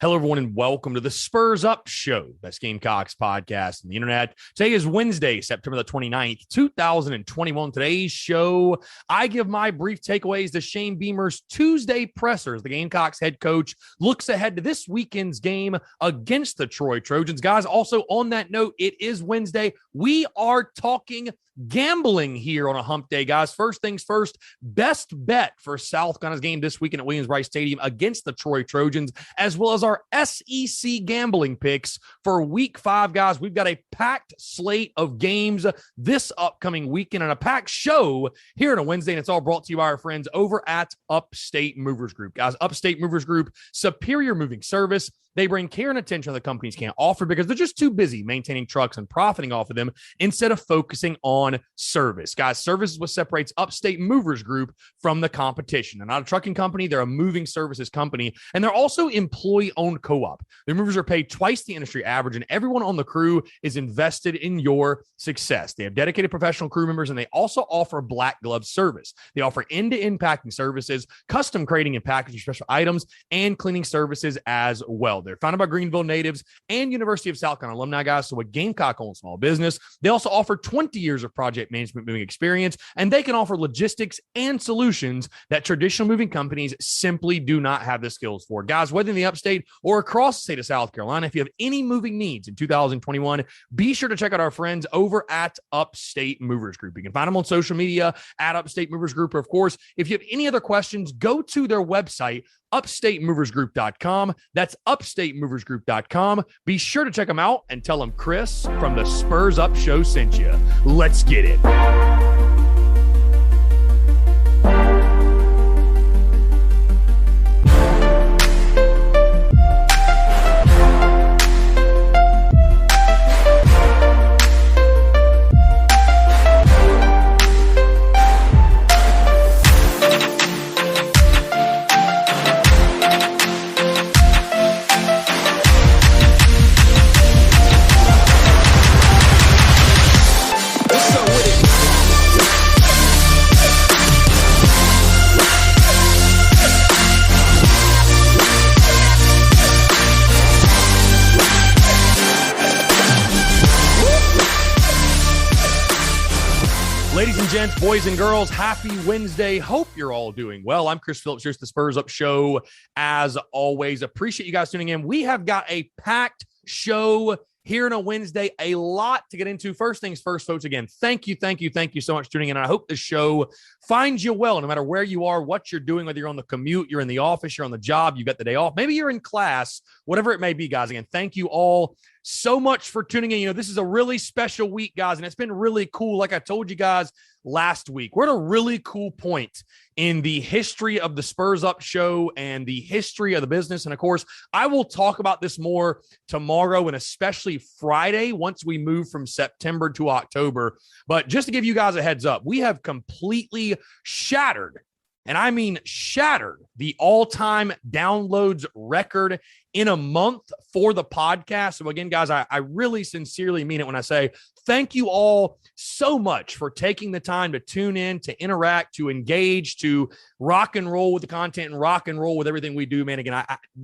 Hello, everyone, and welcome to the Spurs Up Show, best Gamecocks podcast on the internet. Today is Wednesday, September the 29th, 2021. Today's show, I give my brief takeaways to Shane Beamer's Tuesday pressers. The Gamecocks head coach looks ahead to this weekend's game against the Troy Trojans. Guys, also on that note, it is Wednesday. We are talking gambling here on a hump day, guys. First things first, best bet for South Carolina's game this weekend at Williams-Brice Stadium against the Troy Trojans, as well as our SEC gambling picks for week 5, guys. We've got a packed slate of games this upcoming weekend and a packed show here on a Wednesday, and it's all brought to you by our friends over at Upstate Movers Group. Guys, Upstate Movers Group, superior moving service. They bring care and attention that companies can't offer because they're just too busy maintaining trucks and profiting off of them instead of focusing on service. Guys, service is what separates Upstate Movers Group from the competition. They're not a trucking company. They're a moving services company, and they're also employee-owned co-op. Their movers are paid twice the industry average, and everyone on the crew is invested in your success. They have dedicated professional crew members, and they also offer black glove service. They offer end-to-end packing services, custom crating and packaging special items, and cleaning services as well. They're founded by Greenville natives and University of South Carolina alumni, guys, so a Gamecock-owned small business. They also offer 20 years of project management moving experience, and they can offer logistics and solutions that traditional moving companies simply do not have the skills for. Guys, whether in the upstate or across the state of South Carolina, if you have any moving needs in 2021, be sure to check out our friends over at Upstate Movers Group. You can find them on social media at Upstate Movers Group. Or of course, if you have any other questions, go to their website, upstatemoversgroup.com. That's upstatemoversgroup.com. Be sure to check them out and tell them Chris from the Spurs Up Show sent you. Let's get it. Ladies and gents, boys and girls, happy Wednesday. Hope you're all doing well. I'm Chris Phillips. Here's the Spurs Up Show. As always, appreciate you guys tuning in. We have got a packed show here on a Wednesday, a lot to get into. First things first, folks, again, thank you so much for tuning in. And I hope the show finds you well, no matter where you are, what you're doing, whether you're on the commute, you're in the office, you're on the job, you got the day off, maybe you're in class, whatever it may be, guys. Again, thank you all so much for tuning in. You know, this is a really special week, guys, and it's been really cool. Like I told you guys last week, we're at a really cool point in the history of the Spurs Up Show and the history of the business. And of course, I will talk about this more tomorrow and especially Friday once we move from September to October. But just to give you guys a heads up, we have completely shattered, and I mean shattered, the all-time downloads record in a month for the podcast. So again, guys, I really sincerely mean it when I say thank you all so much for taking the time to tune in, to interact, to engage, to rock and roll with the content and rock and roll with everything we do, man. Again,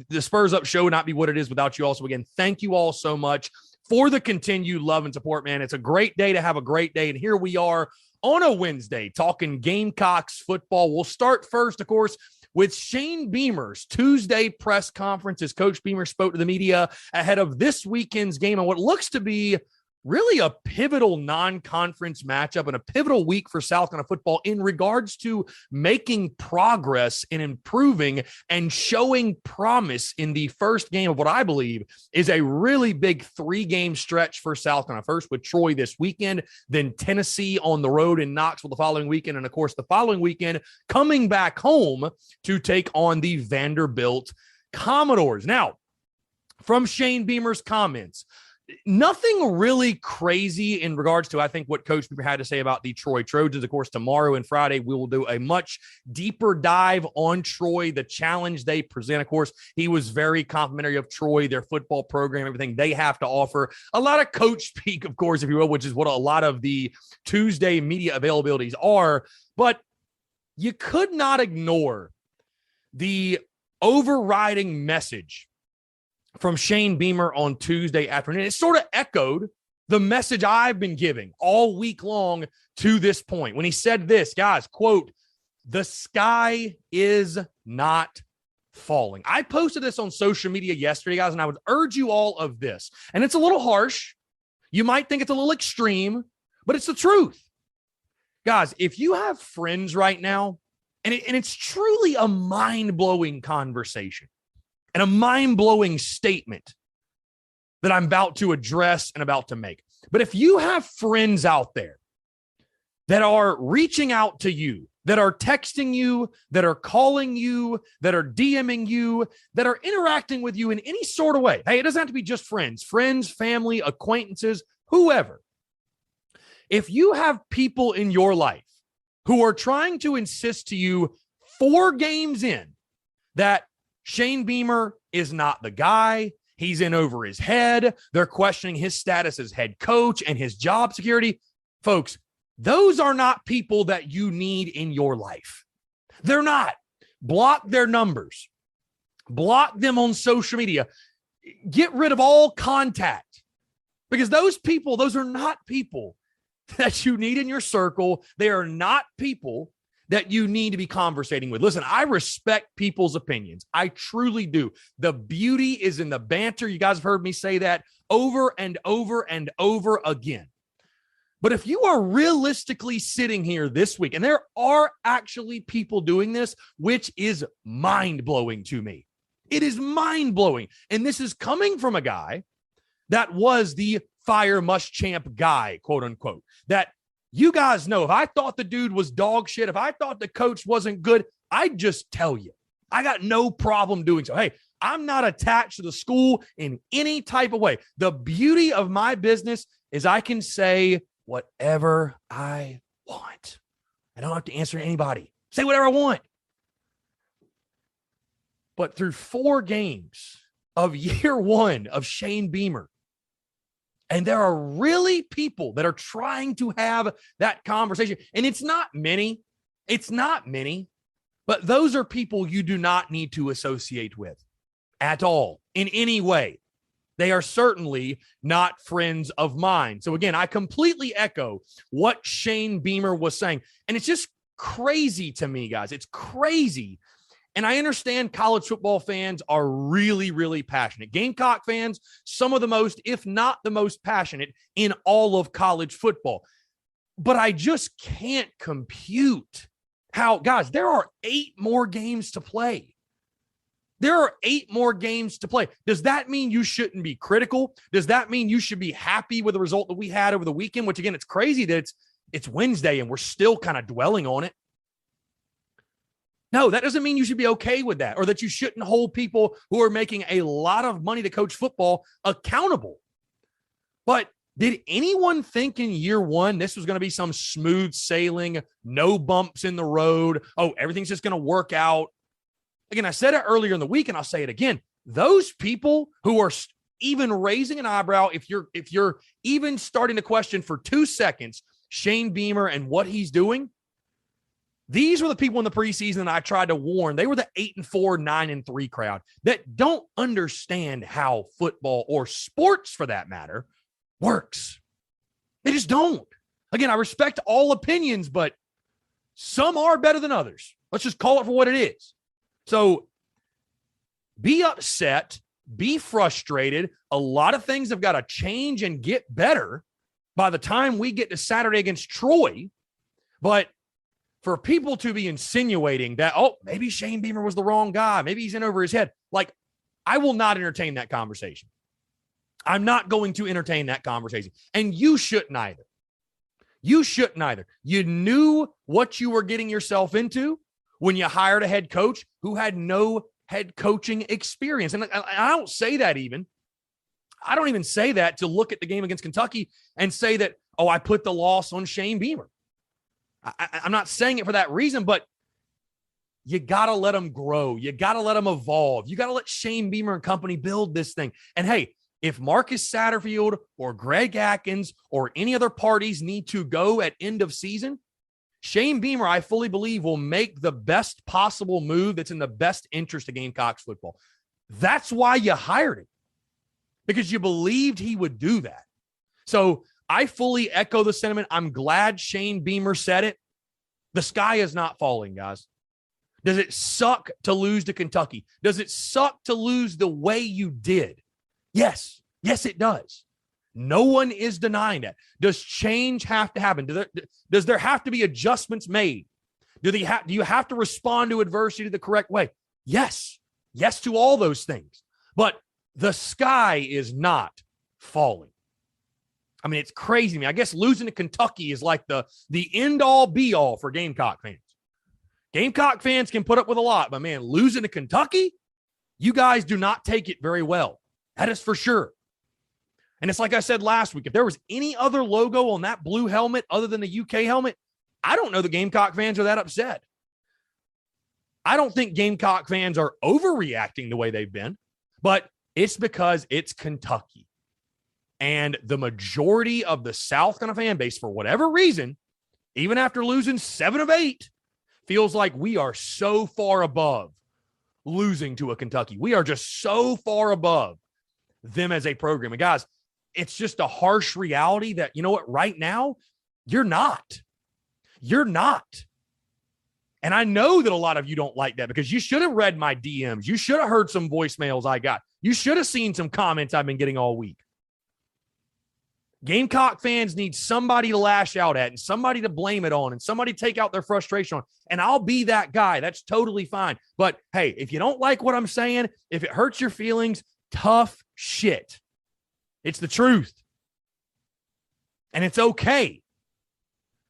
the Spurs Up Show would not be what it is without you all. So again, thank you all so much for the continued love and support, man. It's a great day to have a great day. And here we are on a Wednesday talking Gamecocks football. We'll start first, of course, with Shane Beamer's Tuesday press conference as Coach Beamer spoke to the media ahead of this weekend's game and what looks to be really a pivotal non-conference matchup and a pivotal week for South Carolina football in regards to making progress and improving and showing promise in the first game of what I believe is a really big 3-game stretch for South Carolina. First with Troy this weekend, then Tennessee on the road in Knoxville the following weekend, and of course the following weekend coming back home to take on the Vanderbilt Commodores. Now, from Shane Beamer's comments, nothing really crazy in regards to, I think, what Coach Beamer had to say about the Troy Trojans. Of course, tomorrow and Friday, we will do a much deeper dive on Troy, the challenge they present. Of course, he was very complimentary of Troy, their football program, everything they have to offer. A lot of coach speak, of course, if you will, which is what a lot of the Tuesday media availabilities are. But you could not ignore the overriding message from Shane Beamer on Tuesday afternoon. It sort of echoed the message I've been giving all week long to this point when he said this, guys, quote, "The sky is not falling." I posted this on social media yesterday, guys, and I would urge you all of this. And it's a little harsh. You might think it's a little extreme, but it's the truth. Guys, if you have friends right now, and it's truly a mind-blowing conversation and a mind-blowing statement that I'm about to address and about to make. But if you have friends out there that are reaching out to you, that are texting you, that are calling you, that are DMing you, that are interacting with you in any sort of way. Hey, it doesn't have to be just friends, family, acquaintances, whoever. If you have people in your life who are trying to insist to you 4 games in that Shane Beamer is not the guy, he's in over his head, they're questioning his status as head coach and his job security, folks, those are not people that you need in your life. They're not. Block their numbers. Block them on social media. Get rid of all contact. Because those people, those are not people that you need in your circle. They are not people that you need to be conversating with. Listen, I respect people's opinions. I truly do. The beauty is in the banter. You guys have heard me say that over and over and over again. But if you are realistically sitting here this week, and there are actually people doing this, which is mind-blowing to me. It is mind-blowing. And this is coming from a guy that was the fire Muschamp guy, quote unquote, that you guys know, if I thought the dude was dog shit, if I thought the coach wasn't good, I'd just tell you. I got no problem doing so. Hey, I'm not attached to the school in any type of way. The beauty of my business is I can say whatever I want. I don't have to answer to anybody. Say whatever I want. But through 4 games of year 1 of Shane Beamer, and there are really people that are trying to have that conversation. And it's not many. It's not many. But those are people you do not need to associate with at all in any way. They are certainly not friends of mine. So again, I completely echo what Shane Beamer was saying. And it's just crazy to me, guys. It's crazy. And I understand college football fans are really, really passionate. Gamecock fans, some of the most, if not the most passionate in all of college football. But I just can't compute how, guys, there are 8 more games to play. There are 8 more games to play. Does that mean you shouldn't be critical? Does that mean you should be happy with the result that we had over the weekend? Which, again, it's crazy that it's Wednesday and we're still kind of dwelling on it. No, that doesn't mean you should be okay with that or that you shouldn't hold people who are making a lot of money to coach football accountable. But did anyone think in year 1 this was going to be some smooth sailing, no bumps in the road? Oh, everything's just going to work out. Again, I said it earlier in the week, and I'll say it again. Those people who are even raising an eyebrow, if you're even starting to question for 2 seconds Shane Beamer and what he's doing, these were the people in the preseason that I tried to warn. They were the 8-4, 9-3 crowd that don't understand how football or sports, for that matter, works. They just don't. Again, I respect all opinions, but some are better than others. Let's just call it for what it is. So be upset, be frustrated. A lot of things have got to change and get better by the time we get to Saturday against Troy. But for people to be insinuating that, oh, maybe Shane Beamer was the wrong guy, maybe he's in over his head, like, I will not entertain that conversation. I'm not going to entertain that conversation. And you shouldn't either. You shouldn't either. You knew what you were getting yourself into when you hired a head coach who had no head coaching experience. And I don't say that even. I don't even say that to look at the game against Kentucky and say that, oh, I put the loss on Shane Beamer. I'm not saying it for that reason, but you got to let them grow. You got to let them evolve. You got to let Shane Beamer and company build this thing. And hey, if Marcus Satterfield or Greg Atkins or any other parties need to go at end of season, Shane Beamer, I fully believe, will make the best possible move that's in the best interest of Gamecocks football. That's why you hired him. because you believed he would do that. So I fully echo the sentiment. I'm glad Shane Beamer said it. The sky is not falling, guys. Does it suck to lose to Kentucky? Does it suck to lose the way you did? Yes. Yes, it does. No one is denying that. Does change have to happen? Does there have to be adjustments made? Do you have to respond to adversity the correct way? Yes. Yes to all those things. But the sky is not falling. I mean, it's crazy to me. I guess losing to Kentucky is like the end-all, be-all for Gamecock fans. Gamecock fans can put up with a lot, but man, losing to Kentucky, you guys do not take it very well. That is for sure. And it's like I said last week, if there was any other logo on that blue helmet other than the UK helmet, I don't know the Gamecock fans are that upset. I don't think Gamecock fans are overreacting the way they've been, but it's because it's Kentucky. And the majority of the South kind of fan base, for whatever reason, even after losing 7 of 8, feels like we are so far above losing to a Kentucky. We are just so far above them as a program. And guys, it's just a harsh reality that, you know what, right now, you're not. You're not. And I know that a lot of you don't like that because you should have read my DMs. You should have heard some voicemails I got. You should have seen some comments I've been getting all week. Gamecock fans need somebody to lash out at and somebody to blame it on and somebody to take out their frustration on. And I'll be that guy. That's totally fine. But hey, if you don't like what I'm saying, if it hurts your feelings, tough shit. It's the truth. And it's okay.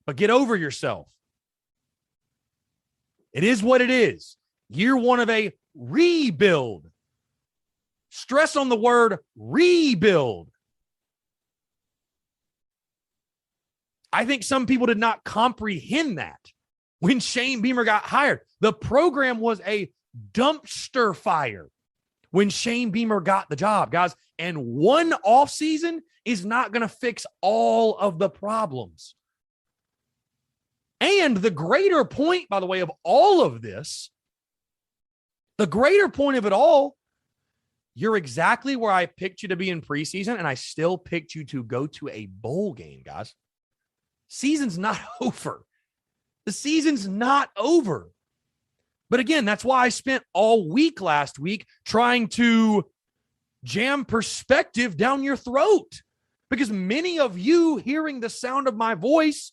But get over yourself. It is what it is. Year one of a rebuild. Stress on the word rebuild. I think some people did not comprehend that when Shane Beamer got hired. The program was a dumpster fire when Shane Beamer got the job, guys. And one offseason is not going to fix all of the problems. And the greater point, by the way, of all of this, the greater point of it all, you're exactly where I picked you to be in preseason, and I still picked you to go to a bowl game, guys. Season's not over. The season's not over. But again, that's why I spent all week last week trying to jam perspective down your throat. Because many of you hearing the sound of my voice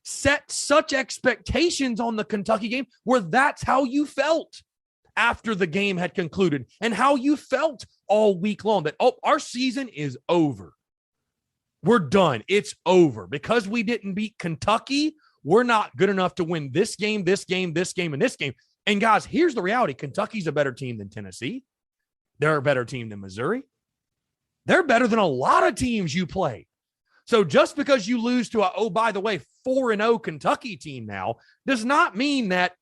set such expectations on the Kentucky game where that's how you felt after the game had concluded and how you felt all week long that, oh, our season is over. We're done. It's over. Because we didn't beat Kentucky, we're not good enough to win this game, this game, this game, and this game. And guys, here's the reality. Kentucky's a better team than Tennessee. They're a better team than Missouri. They're better than a lot of teams you play. So just because you lose to a, oh, by the way, 4-0 Kentucky team now does not mean that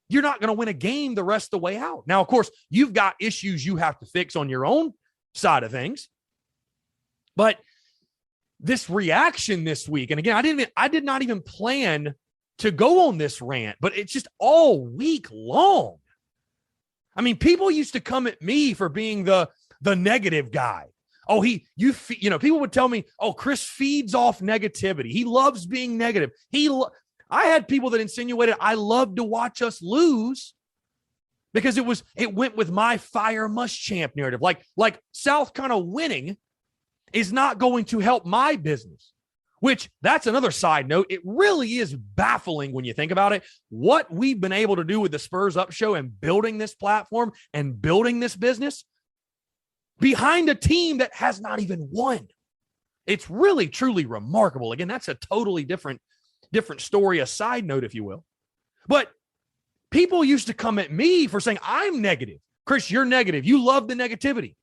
you're not going to win a game the rest of the way out. Now, of course, you've got issues you have to fix on your own side of things. But this reaction this week, and again, I did not even plan to go on this rant, but it's just all week long. I mean, people used to come at me for being the negative guy. Oh, people would tell me, oh, Chris feeds off negativity. He loves being negative. I had people that insinuated I love to watch us lose because it went with my fire Muschamp narrative. Like South kind of winning is not going to help my business, which that's another side note. It really is baffling when you think about it, what we've been able to do with the Spurs Up Show and building this platform and building this business behind a team that has not even won. It's really, truly remarkable. Again, that's a totally different story, a side note, if you will. But people used to come at me for saying, I'm negative. Chris, you're negative. You love the negativity.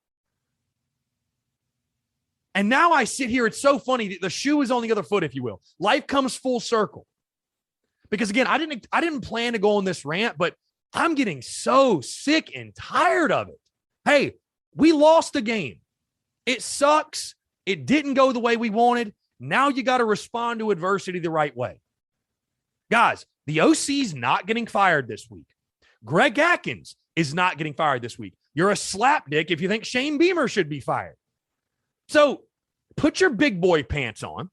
And now I sit here. It's so funny. The shoe is on the other foot, if you will. Life comes full circle. Because again, I didn't plan to go on this rant, but I'm getting so sick and tired of it. Hey, we lost the game. It sucks. It didn't go the way we wanted. Now you got to respond to adversity the right way. Guys, the OC's not getting fired this week. Greg Atkins is not getting fired this week. You're a slapdick if you think Shane Beamer should be fired. So put your big boy pants on,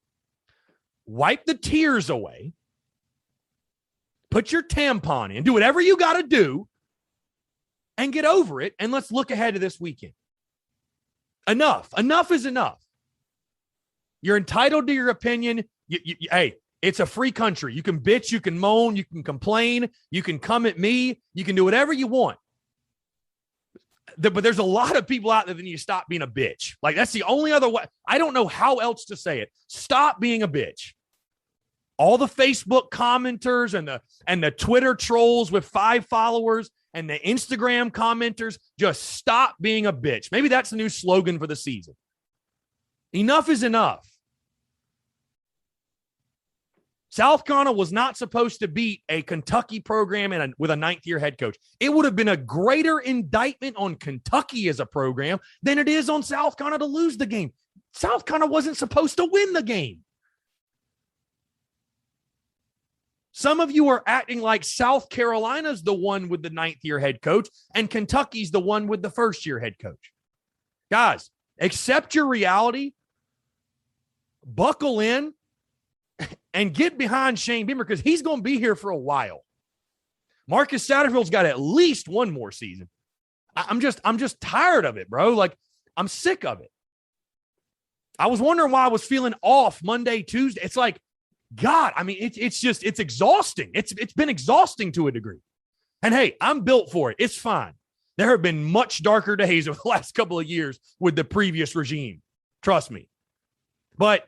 wipe the tears away, put your tampon in, do whatever you got to do, and get over it, and let's look ahead to this weekend. Enough. Enough is enough. You're entitled to your opinion. Hey, it's a free country. You can bitch, you can moan, you can complain, you can come at me, you can do whatever you want. But there's a lot of people out there that need to stop being a bitch. Like, that's the only other way. I don't know how else to say it. Stop being a bitch. All the Facebook commenters and the Twitter trolls with 5 followers and the Instagram commenters, just stop being a bitch. Maybe that's the new slogan for the season. Enough is enough. South Carolina was not supposed to beat a Kentucky program with a 9th-year head coach. It would have been a greater indictment on Kentucky as a program than it is on South Carolina to lose the game. South Carolina wasn't supposed to win the game. Some of you are acting like South Carolina's the one with the 9th-year head coach and Kentucky's the one with the 1st-year head coach. Guys, accept your reality, buckle in, and get behind Shane Beamer because he's going to be here for a while. Marcus Satterfield's got at least one more season. I'm just tired of it, bro. Like, I'm sick of it. I was wondering why I was feeling off Monday, Tuesday. It's like, God, I mean, it's exhausting. It's been exhausting to a degree. And hey, I'm built for it. It's fine. There have been much darker days over the last couple of years with the previous regime. Trust me. But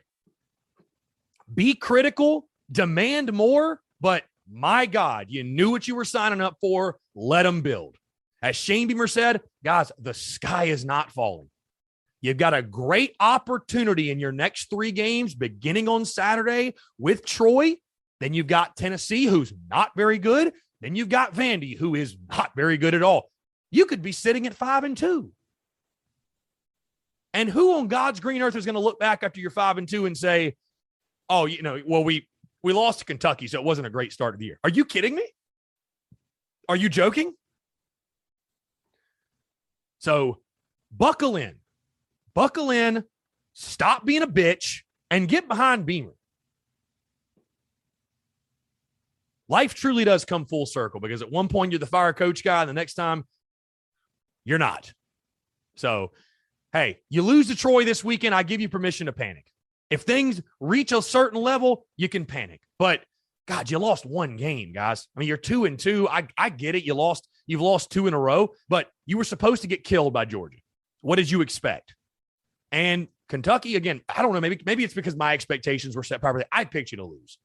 be critical, demand more, but my God, you knew what you were signing up for. Let them build. As Shane Beamer said, guys, the sky is not falling. You've got a great opportunity in your next 3 games, beginning on Saturday with Troy. Then you've got Tennessee, who's not very good. Then you've got Vandy, who is not very good at all. You could be sitting at 5-2. And who on God's green earth is going to look back after you're 5-2 and say, oh, well, we lost to Kentucky, so it wasn't a great start of the year. Are you kidding me? Are you joking? So buckle in. Buckle in, stop being a bitch, and get behind Beamer. Life truly does come full circle because at one point you're the fire coach guy, and the next time you're not. So, hey, you lose to Troy this weekend, I give you permission to panic. If things reach a certain level, you can panic. But, God, you lost 1 game, guys. I mean, you're 2-2. I get it. You've lost 2 in a row, but you were supposed to get killed by Georgia. What did you expect? And Kentucky, again, I don't know, maybe it's because my expectations were set properly. I picked you to lose.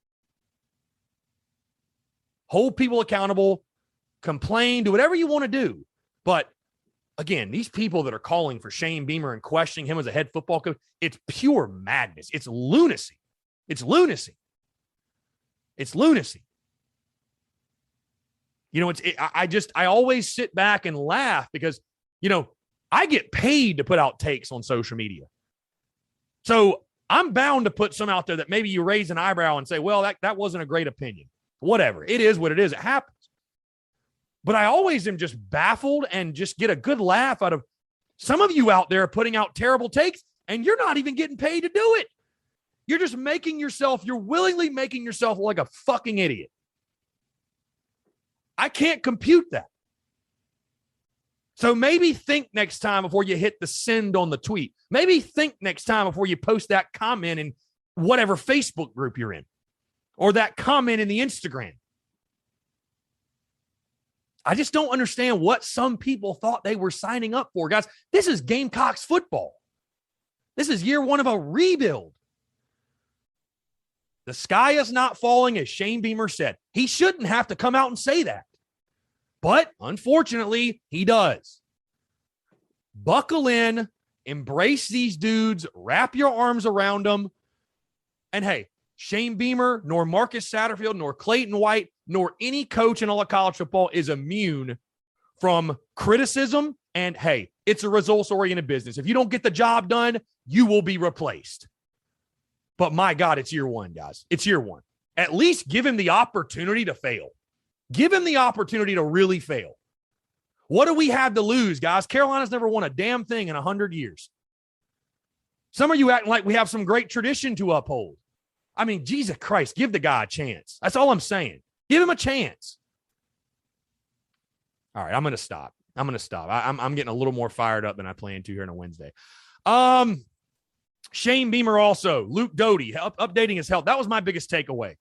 Hold people accountable, complain, do whatever you want to do. But again, these people that are calling for Shane Beamer and questioning him as a head football coach, it's pure madness. It's lunacy. It's lunacy. It's lunacy. I always sit back and laugh because, I get paid to put out takes on social media. So I'm bound to put some out there that maybe you raise an eyebrow and say, well, that wasn't a great opinion. Whatever. It is what it is. It happens. But I always am just baffled and just get a good laugh out of some of you out there putting out terrible takes, and you're not even getting paid to do it. You're just you're willingly making yourself like a fucking idiot. I can't compute that. So maybe think next time before you hit the send on the tweet. Maybe think next time before you post that comment in whatever Facebook group you're in or that comment in the Instagram. I just don't understand what some people thought they were signing up for. Guys, this is Gamecocks football. This is year 1 of a rebuild. The sky is not falling, as Shane Beamer said. He shouldn't have to come out and say that. But unfortunately, he does. Buckle in, embrace these dudes, wrap your arms around them. And hey, Shane Beamer, nor Marcus Satterfield, nor Clayton White, nor any coach in all of college football is immune from criticism. And hey, it's a results-oriented business. If you don't get the job done, you will be replaced. But my God, it's year 1, guys. It's year 1. At least give him the opportunity to fail. Give him the opportunity to really fail. What do we have to lose, guys? Carolina's never won a damn thing in 100 years. Some of you acting like we have some great tradition to uphold. I mean, Jesus Christ, give the guy a chance. That's all I'm saying. Give him a chance. All right, I'm going to stop. I'm getting a little more fired up than I planned to here on a Wednesday. Shane Beamer also, Luke Doty, updating his health. That was my biggest takeaway.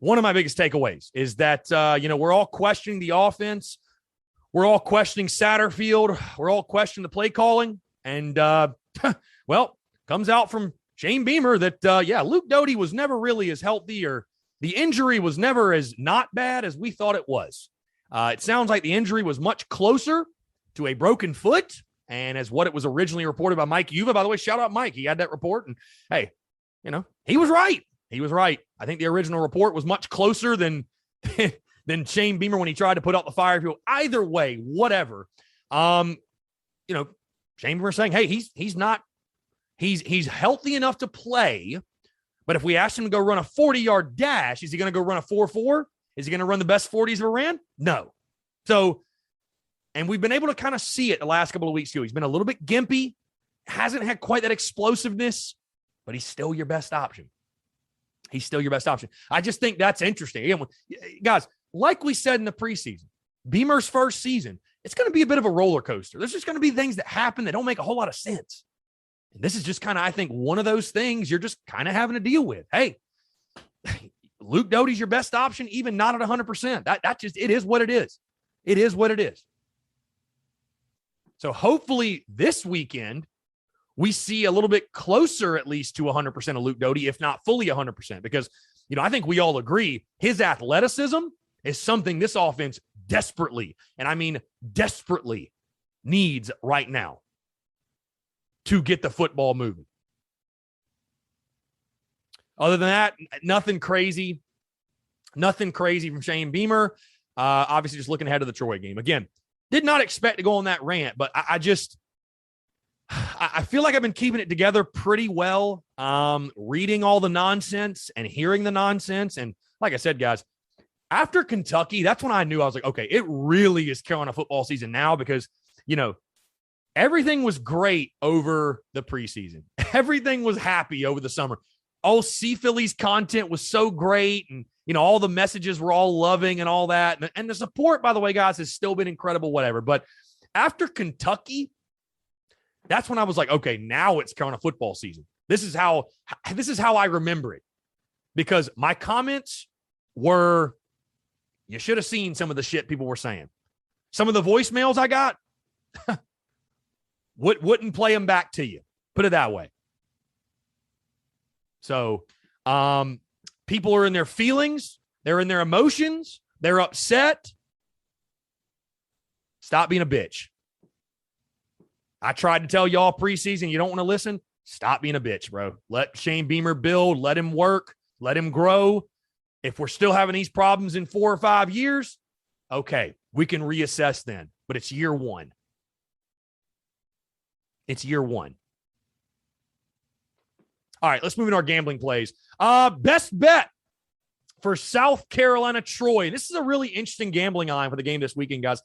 One of my biggest takeaways is that, we're all questioning the offense. We're all questioning Satterfield. We're all questioning the play calling. And, comes out from Shane Beamer that, Luke Doty was never really as healthy, or the injury was never as not bad as we thought it was. It sounds like the injury was much closer to a broken foot, and as what it was originally reported by Mike Yuva. By the way, shout out Mike. He had that report, and hey, he was right. He was right. I think the original report was much closer than than Shane Beamer when he tried to put out the fire field. Either way, whatever. Shane Beamer saying, hey, he's healthy enough to play, but if we asked him to go run a 40-yard dash, is he going to go run a 4.4? Is he going to run the best 40s ever ran? No. So, and we've been able to kind of see it the last couple of weeks too. He's been a little bit gimpy, hasn't had quite that explosiveness, but he's still your best option. I just think that's interesting. Again, guys, like we said in the preseason, Beamer's first season, it's going to be a bit of a roller coaster. There's just going to be things that happen that don't make a whole lot of sense. And this is just kind of, I think, one of those things you're just kind of having to deal with. Hey, Luke Doty's your best option, even not at 100%. That just, it is what it is. It is what it is. So hopefully this weekend, we see a little bit closer, at least to 100% of Luke Doty, if not fully 100%, because, I think we all agree his athleticism is something this offense desperately, and I mean desperately, needs right now to get the football moving. Other than that, nothing crazy from Shane Beamer. Obviously, just looking ahead to the Troy game. Again, did not expect to go on that rant, but I feel like I've been keeping it together pretty well, reading all the nonsense and hearing the nonsense. And like I said, guys, after Kentucky, that's when I knew I was like, okay, it really is Carolina football season now, because, everything was great over the preseason. Everything was happy over the summer. All Sea Phillies content was so great. And, all the messages were all loving and all that. And the support, by the way, guys, has still been incredible, whatever. But after Kentucky, that's when I was like, okay, now it's Carolina football season. This is how I remember it, because my comments were, you should have seen some of the shit people were saying. Some of the voicemails I got wouldn't play them back to you. Put it that way. So people are in their feelings. They're in their emotions. They're upset. Stop being a bitch. I tried to tell y'all preseason, you don't want to listen. Stop being a bitch, bro. Let Shane Beamer build. Let him work. Let him grow. If we're still having these problems in 4 or 5 years, okay, we can reassess then. But it's year one. It's year one. All right, let's move into our gambling plays. Best bet for South Carolina Troy. This is a really interesting gambling line for the game this weekend, guys.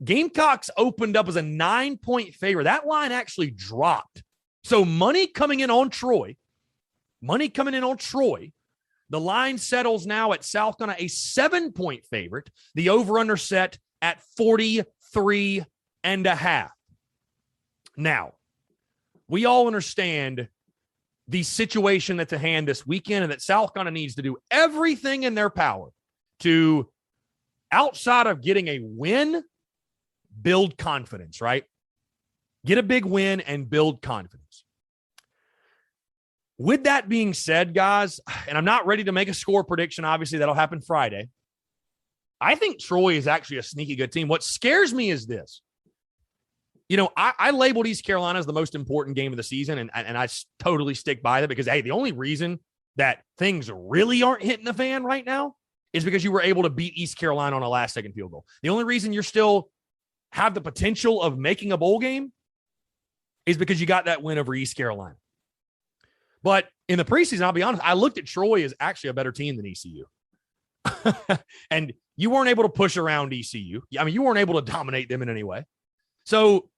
Gamecocks opened up as a 9-point favorite. That line actually dropped. So money coming in on Troy. The line settles now at South Carolina, a 7-point favorite. The over-under set at 43.5. Now, we all understand the situation that's at hand this weekend, and that South Carolina needs to do everything in their power to, outside of getting a win, build confidence, right? Get a big win and build confidence. With that being said, guys, and I'm not ready to make a score prediction. Obviously, that'll happen Friday. I think Troy is actually a sneaky good team. What scares me is this. I labeled East Carolina as the most important game of the season, and I totally stick by that, because, hey, the only reason that things really aren't hitting the fan right now is because you were able to beat East Carolina on a last-second field goal. The only reason you're still have the potential of making a bowl game is because you got that win over East Carolina. But in the preseason, I'll be honest, I looked at Troy as actually a better team than ECU. And you weren't able to push around ECU. I mean, you weren't able to dominate them in any way. So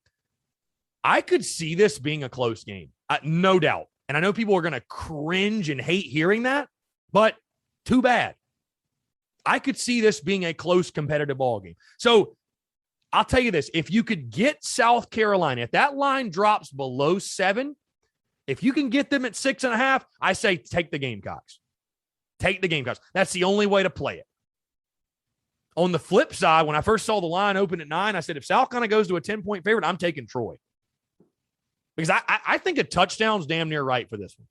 I could see this being a close game, no doubt. And I know people are going to cringe and hate hearing that, but too bad. I could see this being a close competitive ball game. So I'll tell you this. If you could get South Carolina, if that line drops below 7, if you can get them at 6.5, I say take the Gamecocks. Take the Gamecocks. That's the only way to play it. On the flip side, when I first saw the line open at 9, I said, if South Carolina goes to a 10-point favorite, I'm taking Troy. Because I think a touchdown's damn near right for this one.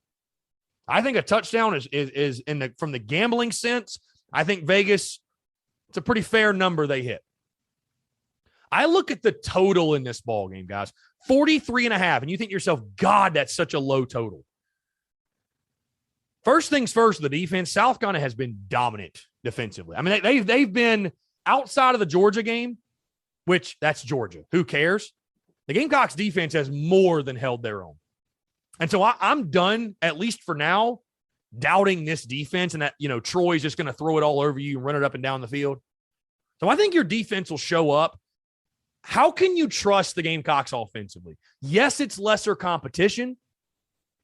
I think a touchdown is from the gambling sense, I think Vegas, it's a pretty fair number they hit. I look at the total in this ball game, guys, 43.5, and you think to yourself, God, that's such a low total. First things first, the defense, South Carolina has been dominant defensively. I mean, they've been outside of the Georgia game, which that's Georgia. Who cares? The Gamecocks defense has more than held their own. And so I'm done, at least for now, doubting this defense and that, Troy's just going to throw it all over you and run it up and down the field. So I think your defense will show up. How can you trust the Gamecocks offensively? Yes, it's lesser competition.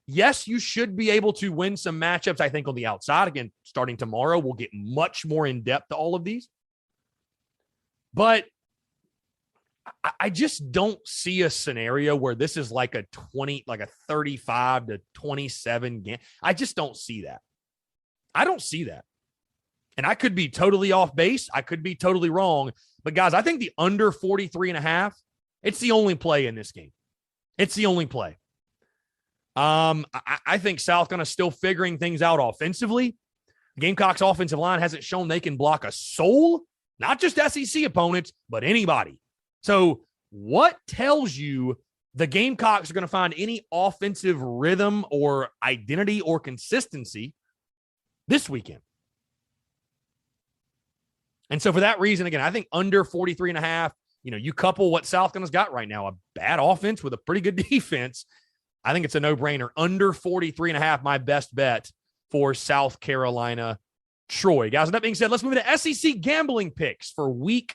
Yes, you should be able to win some matchups, I think, on the outside. Again, starting tomorrow, we'll get much more in depth to all of these. But I just don't see a scenario where this is like a 35-27 game. I just don't see that. I don't see that. And I could be totally off base. I could be totally wrong. But guys, I think the under 43.5, it's the only play in this game. It's the only play. I think South Carolina still figuring things out offensively. Gamecocks offensive line hasn't shown they can block a soul, not just SEC opponents, but anybody. So what tells you the Gamecocks are going to find any offensive rhythm or identity or consistency this weekend? And so for that reason, again, I think under 43.5, you couple what South Carolina's got right now, a bad offense with a pretty good defense. I think it's a no-brainer. Under 43.5, my best bet for South Carolina, Troy. Guys, with that being said, let's move into SEC gambling picks for week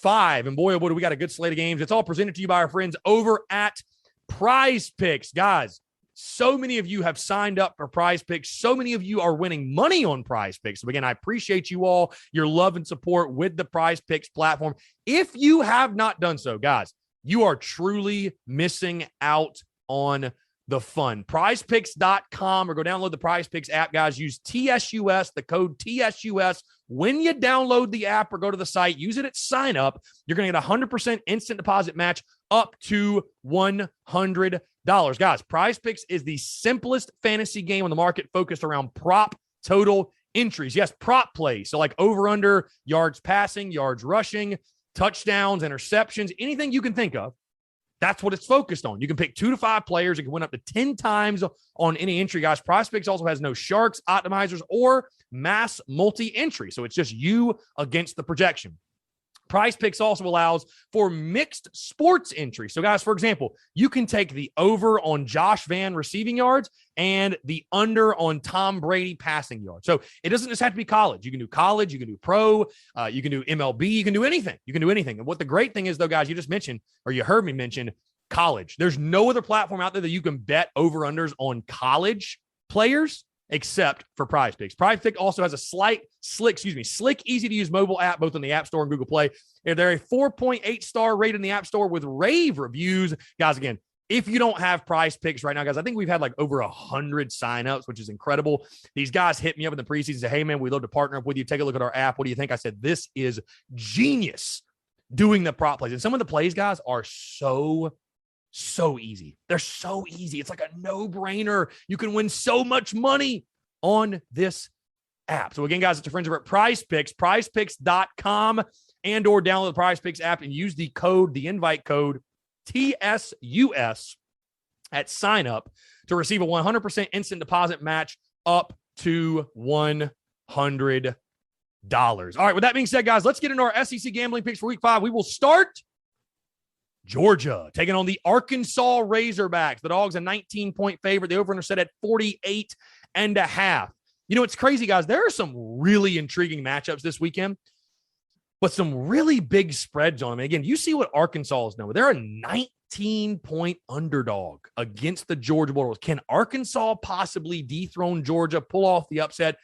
5. And boy, oh boy, do we got a good slate of games. It's all presented to you by our friends over at Prize Picks. Guys, so many of you have signed up for Prize Picks. So many of you are winning money on Prize Picks. So again, I appreciate you all, your love and support with the Prize Picks platform. If you have not done so, guys, you are truly missing out on the fun. PrizePicks.com, or go download the Prize Picks app, guys. Use TSUS, the code TSUS. When you download the app or go to the site, use it at sign up. You're going to get a 100% instant deposit match up to $100. Guys, Prize Picks is the simplest fantasy game on the market, focused around prop total entries. Yes, prop plays. So like over under, yards passing, yards rushing, touchdowns, interceptions, anything you can think of. That's what it's focused on. You can pick 2 to 5 players. You can win up to 10 times on any entry, guys. Prize Picks also has no sharks, optimizers, or mass multi-entry. So it's just you against the projection. Prize Picks also allows for mixed sports entry. So, guys, for example, you can take the over on Josh Vann receiving yards and the under on Tom Brady passing yards. So it doesn't just have to be college. You can do college, you can do pro, you can do MLB, you can do anything. You can do anything. And what the great thing is, though, guys, you just mentioned, or you heard me mention, college. There's no other platform out there that you can bet over-unders on college players except for Prize Picks. Prize Picks also has a slick, easy-to-use mobile app, both on the App Store and Google Play. They're a 4.8 star rated in the App Store with rave reviews. Guys, again, if you don't have Prize Picks right now, guys, I think we've had like over 100 signups, which is incredible. These guys hit me up in the preseason and say, hey, man, we'd love to partner up with you. Take a look at our app. What do you think? I said, this is genius doing the prop plays. And some of the plays, guys, are so easy. They're so easy. It's like a no-brainer. You can win so much money on this app. So again, guys, it's your friends over at Prize Picks, prizepicks.com, and or download the Prize Picks app and use the invite code TSUS at sign up to receive a 100% instant deposit match up to $100. All right, with that being said, guys, let's get into our SEC gambling picks for week 5. We will start Georgia taking on the Arkansas Razorbacks. The Dogs a 19-point favorite. The over-under set at 48.5. You know, it's crazy, guys. There are some really intriguing matchups this weekend, but some really big spreads on them. Again, you see what Arkansas is doing. They're a 19-point underdog against the Georgia Bulldogs. Can Arkansas possibly dethrone Georgia, pull off the upset?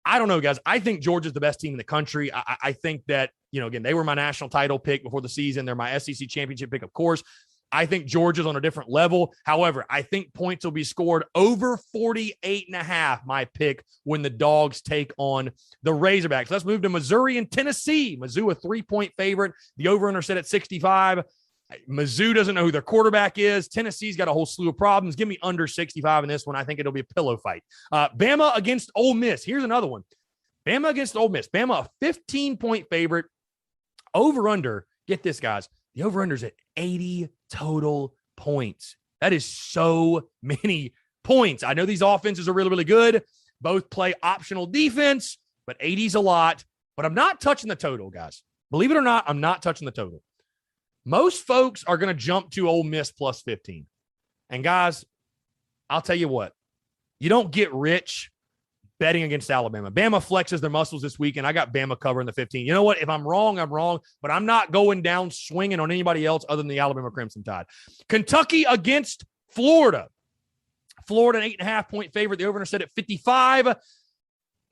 I don't know, guys. I think Georgia's the best team in the country. I think that, you know, again, they were my national title pick before the season. They're my SEC championship pick, of course. I think Georgia's on a different level. However, I think points will be scored over 48.5, my pick, when the Dogs take on the Razorbacks. Let's move to Missouri and Tennessee. Mizzou, a 3-point favorite. The over-under set at 65. Mizzou doesn't know who their quarterback is. Tennessee's got a whole slew of problems. Give me under 65 in this one. I think it'll be a pillow fight. Bama against Ole Miss. Here's another one. Bama against Ole Miss. Bama, a 15-point favorite. Over-under. Get this, guys. The over-under's at 80 total points. That is so many points. I know these offenses are really, really good. Both play optional defense, but 80's a lot. But I'm not touching the total, guys. Believe it or not, I'm not touching the total. Most folks are going to jump to Ole Miss plus 15. And, guys, I'll tell you what. You don't get rich betting against Alabama. Bama flexes their muscles this week, and I got Bama covering the 15. You know what? If I'm wrong, I'm wrong, but I'm not going down swinging on anybody else other than the Alabama Crimson Tide. Kentucky against Florida. Florida, an 8.5-point favorite. The over-under set at 55.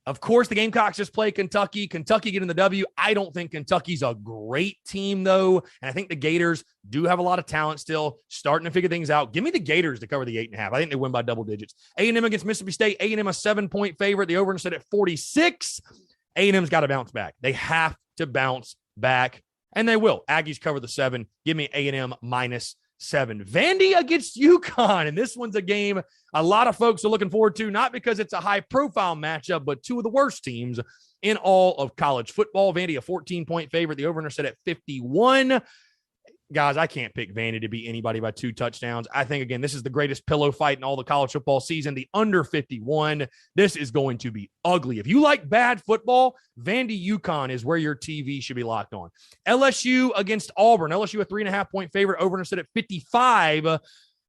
Of course, the Gamecocks just play Kentucky. Kentucky getting the W. I don't think Kentucky's a great team, though, and I think the Gators do have a lot of talent still, starting to figure things out. Give me the Gators to cover the 8.5. I think they win by double digits. A&M against Mississippi State. A&M a 7-point favorite. The over-under set at 46. A&M's got to bounce back. They have to bounce back, and they will. Aggies cover the 7. Give me A&M minus 7. Vandy against UConn, and this one's a game a lot of folks are looking forward to, not because it's a high-profile matchup, but two of the worst teams in all of college football. Vandy, a 14-point favorite. The over-under set at 51. Guys, I can't pick Vandy to beat anybody by 2 touchdowns. I think, again, this is the greatest pillow fight in all the college football season. The under 51. This is going to be ugly. If you like bad football, Vandy UConn is where your TV should be locked on. LSU against Auburn. LSU, a 3.5-point favorite. Over-under set at 55.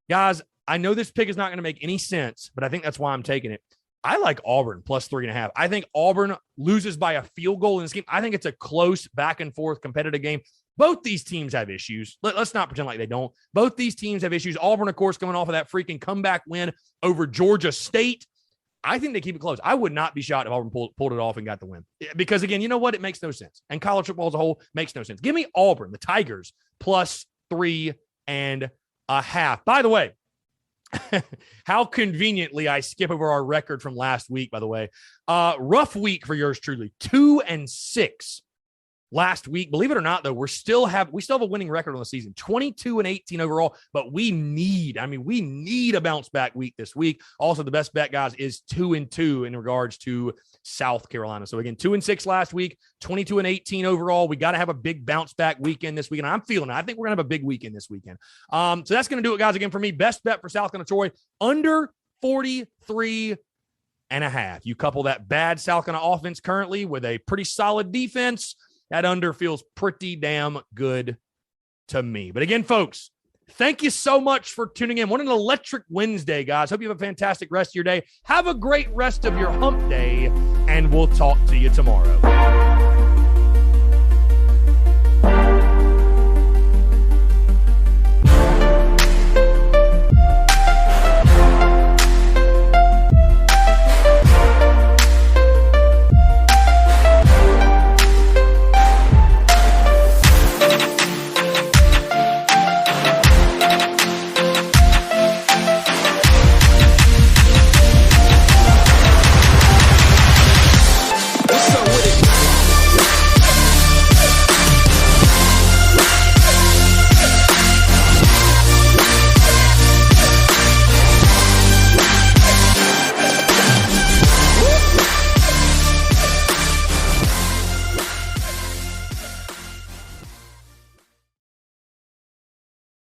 Guys, I know this pick is not going to make any sense, but I think that's why I'm taking it. I like Auburn plus 3.5. I think Auburn loses by a field goal in this game. I think it's a close back-and-forth competitive game. Both these teams have issues. Let's not pretend like they don't. Both these teams have issues. Auburn, of course, coming off of that freaking comeback win over Georgia State. I think they keep it close. I would not be shocked if Auburn pulled it off and got the win. Because, again, you know what? It makes no sense. And college football as a whole makes no sense. Give me Auburn, the Tigers, plus 3.5. By the way, how conveniently I skip over our record from last week, by the way. Rough week for yours truly. 2-6 last week. Believe it or not, though, we still have a winning record on the season. 22-18 overall, but we need a bounce back week this week. Also, the best bet, guys, is 2-2 in regards to South Carolina. So again, 2-6 last week, 22-18 overall. We got to have a big bounce back weekend this weekend. I'm feeling it. I think we're gonna have a big weekend this weekend. So that's gonna do it, guys. Again, for me, best bet for South Carolina Troy under 43.5. You couple that bad South Carolina offense currently with a pretty solid defense. That under feels pretty damn good to me. But again, folks, thank you so much for tuning in. What an electric Wednesday, guys. Hope you have a fantastic rest of your day. Have a great rest of your hump day, and we'll talk to you tomorrow.